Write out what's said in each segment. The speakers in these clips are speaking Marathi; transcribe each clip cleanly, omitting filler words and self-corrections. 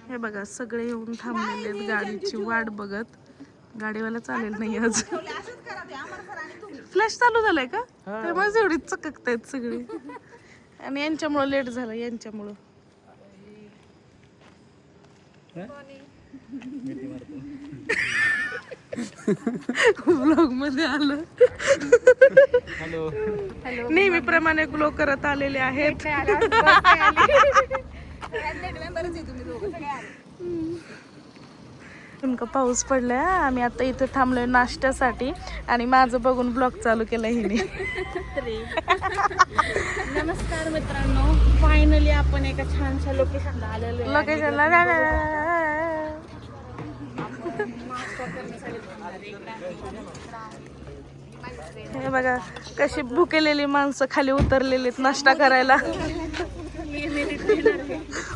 हे बघा सगळे येऊन थांबलेले आहेत गाडीची वाट बघत. गाडीवाला चालेल नाही आज. फ्लॅश चालू झालाय का? त्यामुळेच एवढी चककतायत सगळी. आणि यांच्यामुळे लेट झालं यांच्यामुळं. व्लॉग मध्ये आलं. नेहमीप्रमाणे ग्लो करत आलेले आहेत. नेमका पाऊस पडलाय. आम्ही आता इथे थांबलोय नाश्त्यासाठी आणि माझं बघून ब्लॉग चालू केला हिने. नमस्कार मित्रांनो, फायनली आपण एका छानशा लोकेशनला आलेलो आहे. हे बघा कशी भुकेलेली माणसं खाली उतरलेलीत नाश्ता करायला.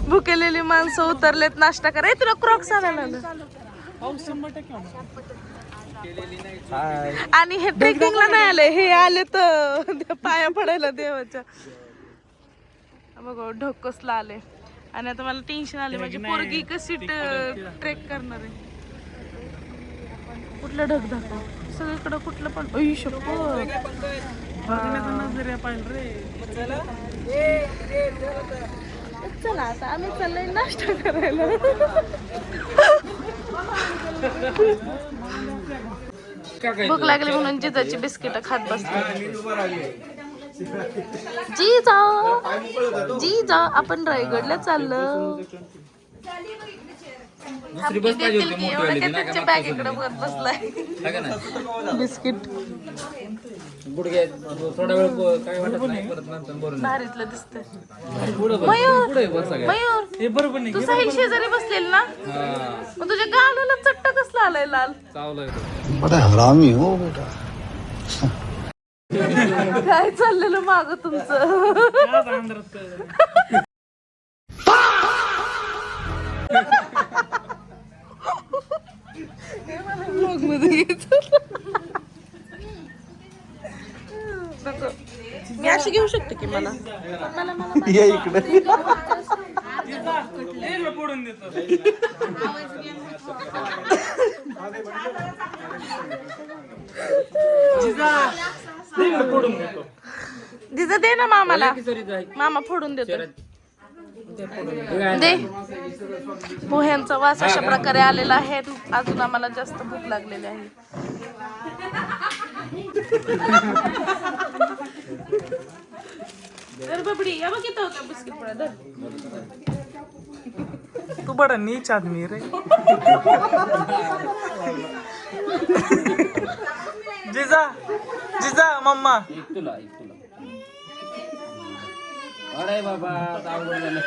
भुकेलेली माणसं उतरलेत नाश्ता करायला. तुला क्रॉक्स आणायला आलं. आणि हे ट्रेकिंगला नाही आले, हे आले तर पाया पडायला देवाच्या. बघ ढग कसला आले. आणि आता मला टेन्शन आले माझी पोरगी कशी ट्रेक करणार आहे. कुठलं ढग दाखव सगळीकडं कुठलं पण. चला आता आम्ही चाललोय नाश्ता करायला. भूक लागली म्हणून जिजाची बिस्किट खात बसते. जी जा आपण रायगडला चाललो. बॅगेकडे बघत बसलाय. बिस्किट भारीतलं दिसतंय. मयूर तू साहिल शेजारी बसलेल ना, मग तुझ्या गालाला चट्ट कसला आलाय लाल. हरामी हो बेटा. काय चाललेलं माग तुमचं. मी अशी घेऊ शकते की मला या इकडे. जिजा दे ना मामाला. मामा फोडून देतो. दे. पोह्यांचा वास अशा प्रकारे आलेला आहे. अजून आम्हाला जास्त भूक लागलेली आहे. बबडी या बघ इथं होता बिस्किट पुडा धर. तू बड़ा नीच आदमी रे. जिजा जिजा मम्मा तुला अरे बाबा आवड झालं.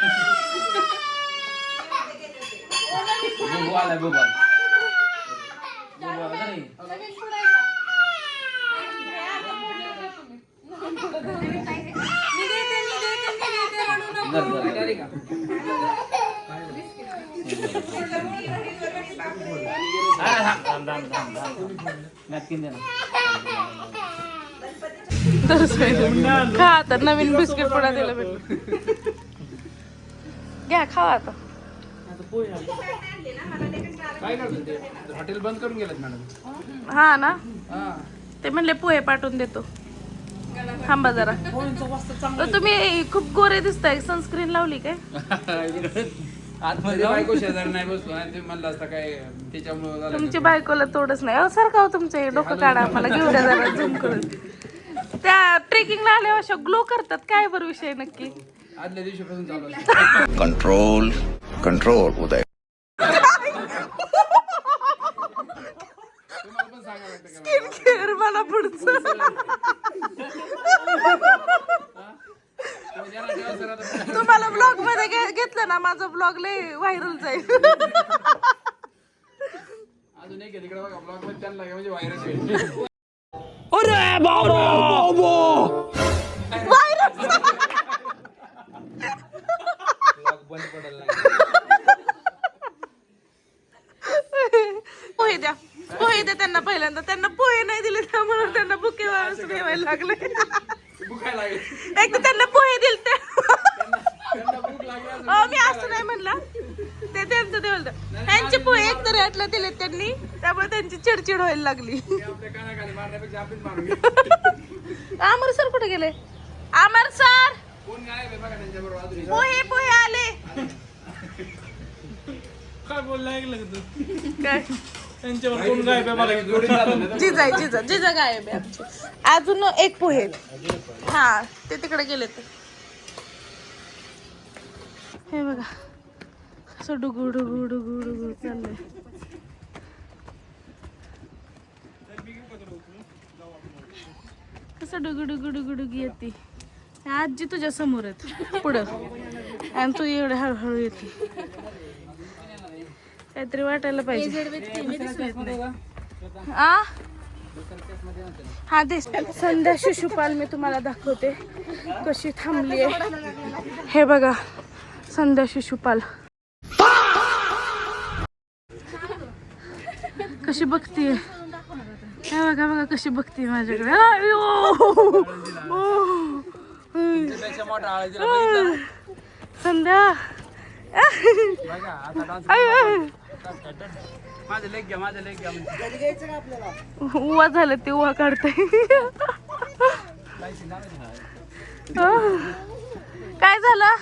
खा आता. नवीन बिस्किट पुडा दिला भेटलं. घ्या खावा आता. हॉटेल बंद करून गेलेत मॅडम. हा ना, ते म्हणले पोहे पाठवून देतो. थांबा जरा. तुम्ही खूप गोरे दिसताय. सनस्क्रीन लावली काय? आतमध्ये बायको शेजारी नाही बसलो आणि ते म्हणलं असता काय त्याच्यामुळे. तुमची बायकोला तोडच नाही. सारखा हो तुमचे डोकं काढा. मला घेऊ द्या जरा झूम करून. त्या ट्रेकिंगला आल्यावर अशा ग्लो करतात. काय बरं विषय नक्की? आदल्या दिवशीपासून चालू आहे. कंट्रोल कंट्रोल उदय. स्किन केअर मला पुढचं. तुम्हाला ब्लॉग मध्ये घेतलं ना, माझा ब्लॉग लय व्हायरल जाईल. अजून एक तिकडे बघा ब्लॉग मध्ये त्यांना म्हणजे व्हायरस होईल. अरे बाबा पोहे द्या. पोहे द्या त्यांना. पहिल्यांदा त्यांना पोहे नाही दिले त्यामुळे त्यांना बुके ठेवायला लागले. एक तर त्यांना पोहे दिले ते. मी असं नाही म्हणलं. ते त्यांचं बोलतात ह्यांचे पोहे एक तरी आटला दिलेत त्यांनी, त्यामुळे त्यांची चिडचिड व्हायला लागली. आपल्या कानाखाली मारण्यापेक्षा आपलीच मारून घेऊ. अमर सर कुठे गेले? अमर सर कोण गायब आहे बघा त्यांच्याबरोबर अजून. पोहे आले. काय बोललं ऐकलं का तू? काय त्यांच्यावर कोण गायब आहे मला जोडीत झालं ना. जिजा गायब आहे आमचे. अजून एक पोहे. हा ते तिकडे गेलेत. हे बघा असं डुगू डुगू डुगू डुगू चाललंय. कसं डुगू डुगू डुगू डुगू येते. आजी तुझ्या समोर आहेत पुढं आणि तू एवढे हळूहळू येते. काहीतरी वाटायला पाहिजे. आ हा दे. संध्या शिशुपाल मी तुम्हाला दाखवते कशी थांबली आहे. हे बघा संध्या शिशुपाल कशी बघतीये. हे बघा बघा कशी बघतीये माझ्याकडे. त्यापेक्षा मोठा आळा दिला बघितलं ना? संध्या बघा आता डान्स. माझं लेग घ्या, माझं लेग घ्या. उवा झालं ते उवा काढतोय. काय झालं?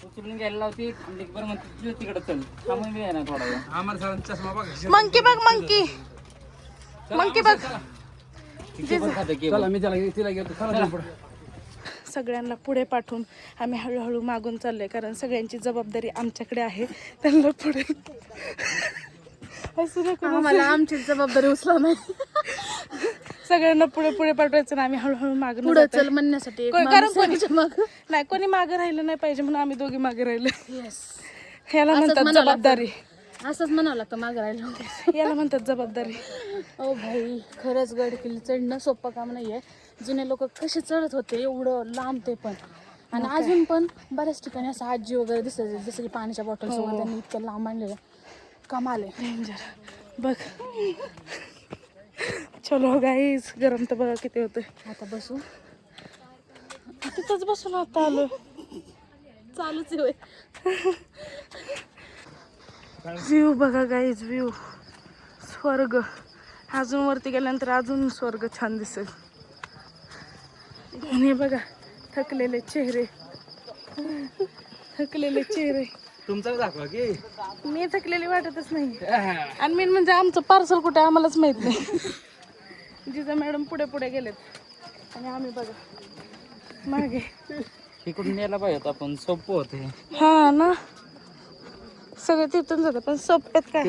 उचलून घ्यायला लावते बरं म्हणते तिकडे चल थांबून मी आहे ना थोडा वेळ. अमर सरांचा चष्मा बघा. मंकी बघ मंकी मंकी बघ. चला मी तिला घेतो. चला पुढे. सगळ्यांना पुढे पाठवून आम्ही हळूहळू मागून चाललोय, कारण सगळ्यांची जबाबदारी आमच्याकडे आहे. त्यांना पुढे असं नको. मला आमची जबाबदारी उचला नाही. सगळ्यांना पुढे पुढे पाठवायचं ना, आम्ही हळूहळू मागून पुढे चल म्हणण्यासाठी एक कारण माणूस कोणी आहे मागं. नाही, कोणी मागे राहिलं नाही पाहिजे म्हणून आम्ही दोघी मागे राहिलो. Yes. ह्याला असंच म्हणतात म्हणावं जबाबदारी. असंच म्हणावं लागतं मागं राहिलं. याला म्हणतात जबाबदारी. ओ भाई खरंच गड किल्ले चढणं सोपं काम नाहीये. जुने लोक कसे चढत होते एवढं लांब ते पण. आणि अजून पण बऱ्याच ठिकाणी असं आजी वगैरे दिसत जसं की पाण्याच्या बॉटल्स वगैरे त्यांनी इतक्या लांब आणलेलं. कमाल आहे. डेंजर. बघ चलो गाईज, गरम तर बघा किती होतंय. आता बसू. तिथंच बसून आता आलो. चालूच आहे. व्ह्यू बघा गाईज, व्ह्यू स्वर्ग. अजून वरती गेल्यानंतर अजून स्वर्ग छान दिसेल. आणि बघा थकलेले चेहरे, थकलेले चेहरे. तुमचं दाखवा की. मी थकलेली वाटतच नाही. आणि मेन म्हणजे आमचं पार्सल कुठे आम्हालाच माहित नाही. जिजा मॅडम पुढे पुढे गेलेत आणि आम्ही बघा मागे. इकडून यायला पाहिजे होतं आपण सोपं होते. हा ना, सगळे तिथून जातात पण सोप्यात काय.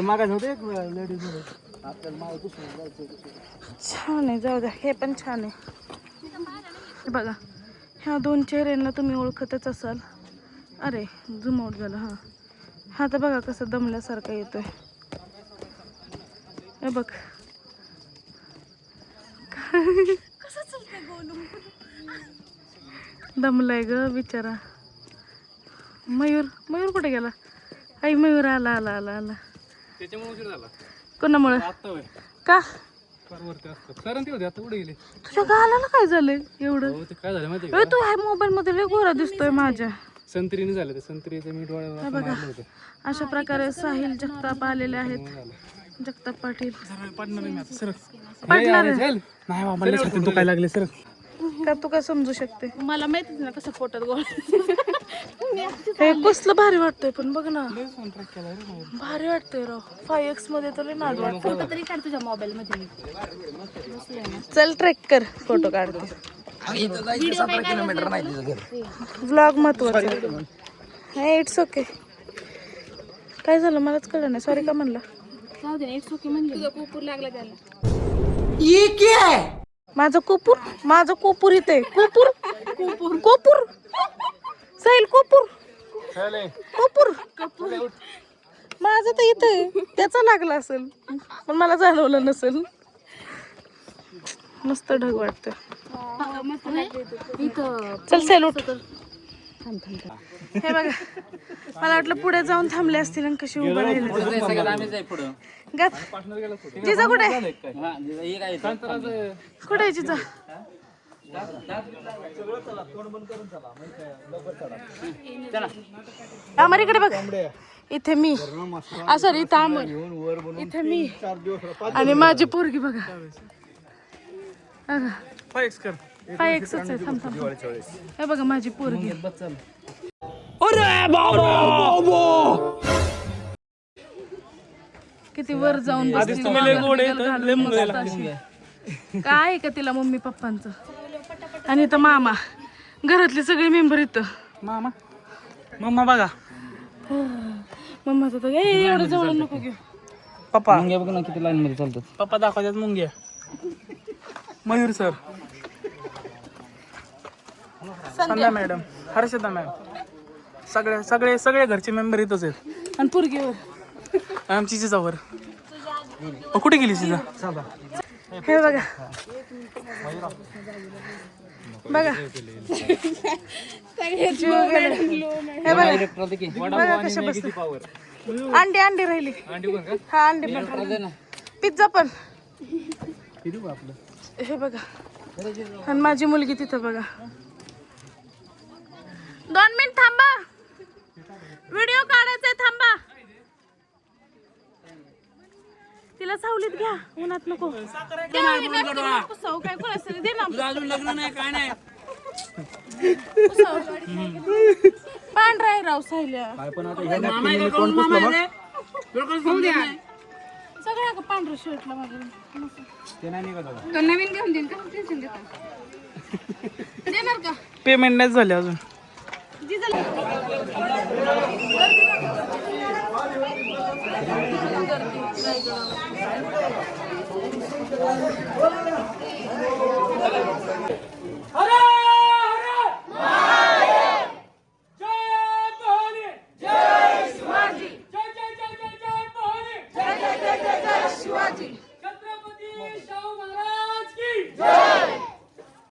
छान आहे, जाऊ द्या. हे पण छान आहे. हे बघा ह्या दोन चेहऱ्यांना तुम्ही ओळखतच असाल. अरे झूम आउट झालं. हा हा तर बघा कसं दमल्यासारखं येतोय. हे बघ दमलाय ग बिचारा. मयूर, मयूर कुठे गेला? आई मयूर आला आला आला आला. त्याच्यामुळे उशीर झाला. कोणामुळे? का? सर ते होते आता कुठे गेले? तुझ्या गालाला काय झालंय एवढं? ते काय झालं माहिती अरे तू ह्या मोबाईल मध्ये लय गोरा दिसतोय माझ्या. संत्रीने झालं ते. संत्रीचं मी डोळ्यावर असं मारलं होतं. अशा प्रकारे साहिल जगताप आलेले आहेत. जगताप पाटील पडणार मी आता सर. पडणार आहे. नाही बा, मला छातीत दुखायला लागले सर. का तू काय समजू शकते? मला माहितीच ना कसं पोटात गोळ. हे कसलं भारी वाटतंय पण बघ ना, भारी वाटतंय राव. 5x मध्ये तर लय नाद वाटतं. फोटो तरी काढ तुझ्या मोबाईल मध्ये. चल ट्रेक कर, फोटो काढते. 17 किलोमीटर नाही तिचं घर. व्लॉग महत्वाचा आहे. It's okay. काय झालं मलाच कळलं नाही. सॉरी का म्हणलं? जाऊ दे, इट्स ओके म्हणजे. तुझा कुपूर लागला त्याला. माझं कुपूर, माझं कुपूर इथे. कुपूर कुपूर कुपूर साहिल कुपूर कुपूर माझं तर इथे. त्याचा लागला असेल पण मला जाणवलं नसेल. मस्त ढग वाटतं. चल सॅल्यूट. हे बघा मला वाटलं पुढे जाऊन थांबले असतील आणि कशी उभं राहिले. सगळं आम्हीच आहे पुढं. जिजा कुठे? हा, हे काय येतं? कुठे आहे जिजा? अमर इकडे बघ, इथे मी सॉरी इथं अमर, इथे मी आणि माझी पोरगी बघा. 5x कर. 5x आहे. थांब थांब. हे बघा माझी पोरगी. किती वर जाऊन बसली. तुम्ही लय गोड आहे, घालून लय मुंग्या मस्त अशी. काय आहे का तिला मम्मी पप्पांचं. आणि इथं मामा, घरातले सगळे मेंबर इथं. मामा मम्मा बघा. मम्माचं तर एवढं जवळ नको घेऊ. पप्पा मुंग्या बघ ना किती लाईन मध्ये चालतात. पप्पा दाखवतात मुंग्या. मयूर सर, संध्या मॅडम, हर्षदा मॅडम, सगळे सगळे सगळे घरचे मेंबर इथंच आहेत. आणि पोरगीवर आमची जिजावर. कुठे गेली जिजा? हे बघा बघा जीव गेले. हे बघा बघा कशा बसतात. अंडी राहिली. हा अंडी पण राहिली. पिझ्झा पण. हे बघा आणि माझी मुलगी तिथं बघा. 2 मिनिट थांबा, व्हिडिओ काढायचाय, थांबा. तिला सावलीत घ्या, उन्हात नको. पुसाव काय कोणाचं दे ना. अजून लग्न नाही काय नाही. पांढरा आहे राव सायल्या. सगळ्या का पांढऱ्या शर्टला माझ्या नवीन घेऊन देईन का. टेन्शन घेता देणार का. पेमेंट नाही झाले अजून. अरे